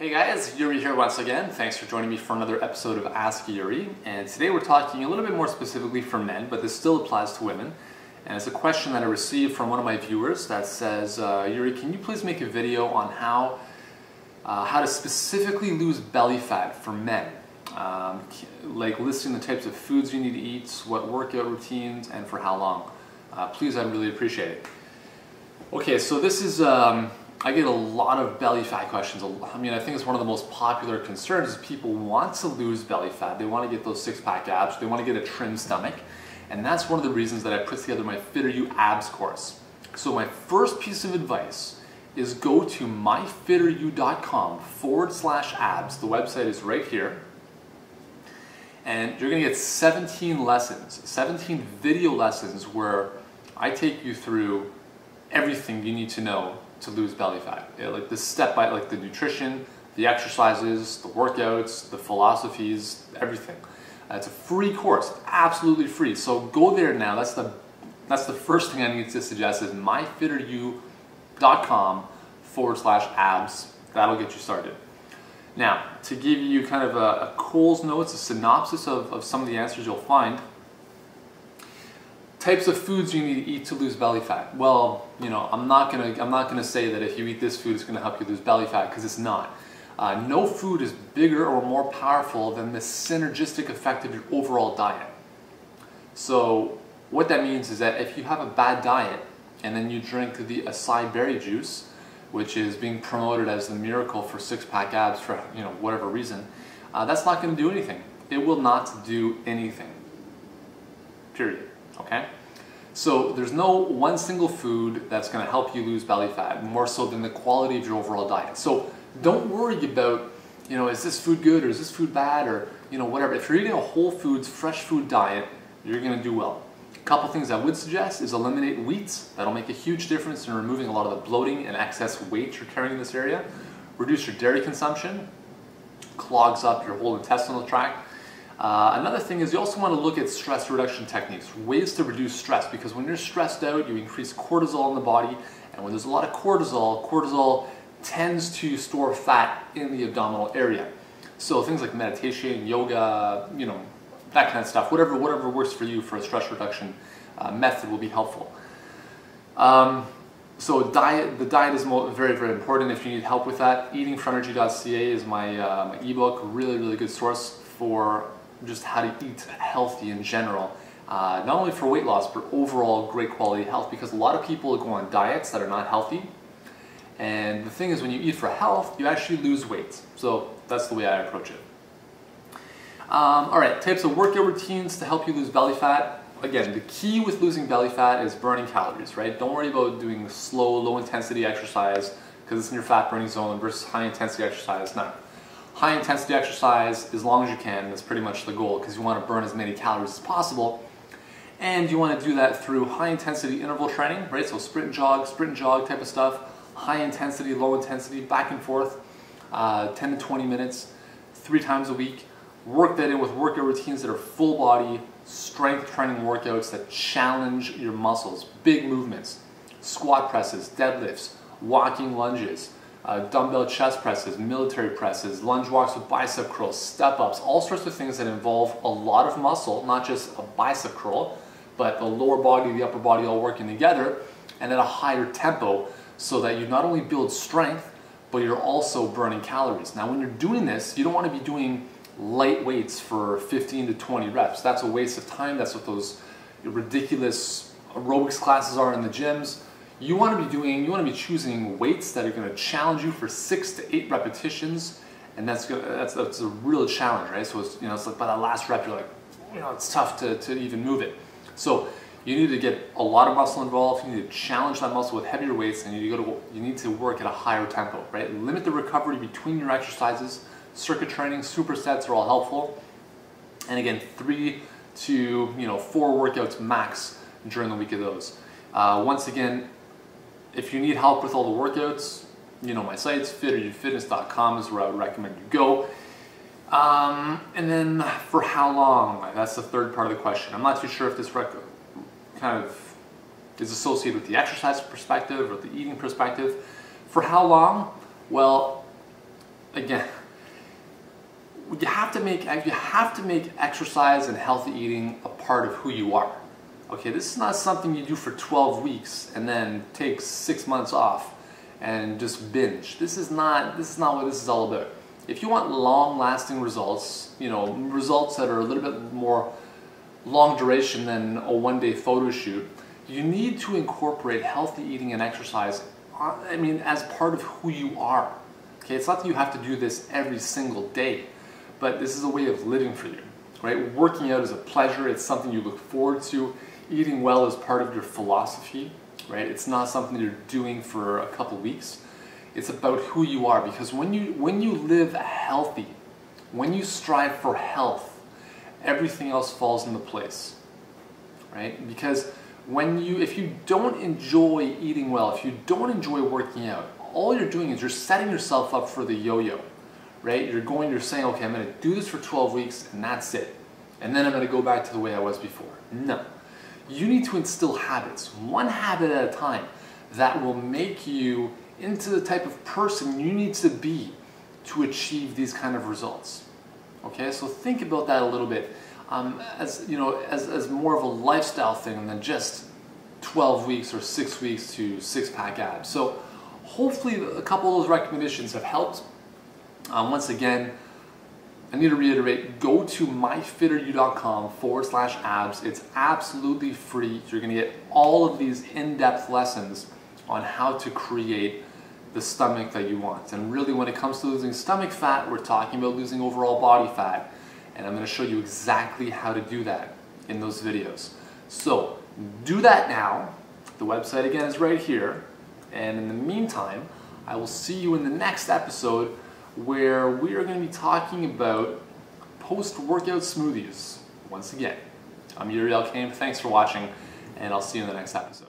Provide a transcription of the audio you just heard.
Hey guys, Yuri here once again. Thanks for joining me for another episode of Ask Yuri. And today we're talking a little bit more specifically for men, but this still applies to women. And it's a question that I received from one of my viewers that says, Yuri, can you please make a video on how to specifically lose belly fat for men? Like listing the types of foods you need to eat, what workout routines, and for how long. Please, I'd really appreciate it. Okay, so this is, I get a lot of belly fat questions. I mean, I think it's one of the most popular concerns is people want to lose belly fat. They want to get those six-pack abs. They want to get a trim stomach. And that's one of the reasons that I put together my Fitter You Abs course. So my first piece of advice is go to myfitteryou.com/abs. The website is right here. And you're going to get 17 lessons, 17 video lessons where I take you through everything you need to know to lose belly fat. Like the like the nutrition, the exercises, the workouts, the philosophies, everything. It's a free course, absolutely free. So go there now. That's the first thing I need to suggest is myfitteryou.com/abs. That'll get you started. Now, to give you kind of a Coles Notes, a synopsis of some of the answers you'll find. Types of foods you need to eat to lose belly fat. Well, you know, I'm not gonna say that if you eat this food, it's gonna help you lose belly fat, because it's not. No food is bigger or more powerful than the synergistic effect of your overall diet. So what that means is that if you have a bad diet and then you drink the acai berry juice, which is being promoted as the miracle for six-pack abs for whatever reason, that's not going to do anything. It will not do anything. Period. Okay? So there's no one single food that's going to help you lose belly fat more so than the quality of your overall diet. So don't worry about, is this food good or is this food bad or, whatever. If you're eating a whole foods, fresh food diet, you're going to do well. A couple things I would suggest is eliminate wheat. That'll make a huge difference in removing a lot of the bloating and excess weight you're carrying in this area. Reduce your dairy consumption. Clogs up your whole intestinal tract. Another thing is you also want to look at stress reduction techniques, ways to reduce stress, because when you're stressed out, you increase cortisol in the body, and when there's a lot of cortisol tends to store fat in the abdominal area. So things like meditation, yoga, that kind of stuff, whatever works for you for a stress reduction method will be helpful. So the diet is very, very important if you need help with that. Eatingforenergy.ca is my ebook, really good source for just how to eat healthy in general. Not only for weight loss, but overall great quality health, because a lot of people go on diets that are not healthy. And the thing is, when you eat for health, you actually lose weight. So that's the way I approach it. All right, types of workout routines to help you lose belly fat. Again, the key with losing belly fat is burning calories, right? Don't worry about doing slow, low-intensity exercise because it's in your fat-burning zone versus high-intensity exercise. No. High-intensity exercise, as long as you can, is pretty much the goal because you want to burn as many calories as possible. And you want to do that through high-intensity interval training, right? So sprint and jog type of stuff. High-intensity, low-intensity, back and forth, 10 to 20 minutes, 3 times a week. Work that in with workout routines that are full body, strength training workouts that challenge your muscles, big movements, squat presses, deadlifts, walking lunges, dumbbell chest presses, military presses, lunge walks with bicep curls, step ups, all sorts of things that involve a lot of muscle, not just a bicep curl, but the lower body, the upper body all working together and at a higher tempo so that you not only build strength, but you're also burning calories. Now when you're doing this, you don't want to be doing light weights for 15 to 20 reps. That's a waste of time. That's what those ridiculous aerobics classes are in the gyms. You want to be choosing weights that are going to challenge you for 6 to 8 repetitions, and that's a real challenge, right? So it's like by that last rep, you're like, it's tough to even move it. So you need to get a lot of muscle involved. You need to challenge that muscle with heavier weights, and you need to work at a higher tempo, right? Limit the recovery between your exercises. Circuit training, supersets are all helpful. And again, 3 to 4 workouts max during the week of those. Once again, if you need help with all the workouts, my sites, fitteryouFitness.com is where I would recommend you go. And then for how long? That's the third part of the question. I'm not too sure if this kind of is associated with the exercise perspective or the eating perspective. For how long? Well, again, you have to make exercise and healthy eating a part of who you are. Okay, this is not something you do for 12 weeks and then take 6 months off and just binge. This is not what this is all about. If you want long-lasting results, results that are a little bit more long duration than a one-day photo shoot, you need to incorporate healthy eating and exercise, as part of who you are. Okay, it's not that you have to do this every single day, but this is a way of living for you, right? Working out is a pleasure. It's something you look forward to. Eating well is part of your philosophy, right? It's not something you're doing for a couple weeks. It's about who you are, because when you live healthy, when you strive for health, everything else falls into place, right? Because if you don't enjoy eating well, if you don't enjoy working out, all you're doing is you're setting yourself up for the yo-yo, right? You're saying, okay, I'm going to do this for 12 weeks and that's it. And then I'm going to go back to the way I was before. No. You need to instill habits, one habit at a time, that will make you into the type of person you need to be to achieve these kind of results. Okay, so think about that a little bit as more of a lifestyle thing than just 12 weeks or 6 weeks to six-pack abs. So hopefully a couple of those recommendations have helped. Once again, I need to reiterate, go to myfitteryou.com/abs. It's absolutely free. You're going to get all of these in-depth lessons on how to create the stomach that you want. And really, when it comes to losing stomach fat, we're talking about losing overall body fat. And I'm going to show you exactly how to do that in those videos. So do that now. The website again is right here. And in the meantime, I will see you in the next episode, where we are going to be talking about post-workout smoothies. Once again, I'm Yuri Elkaim. Thanks for watching, and I'll see you in the next episode.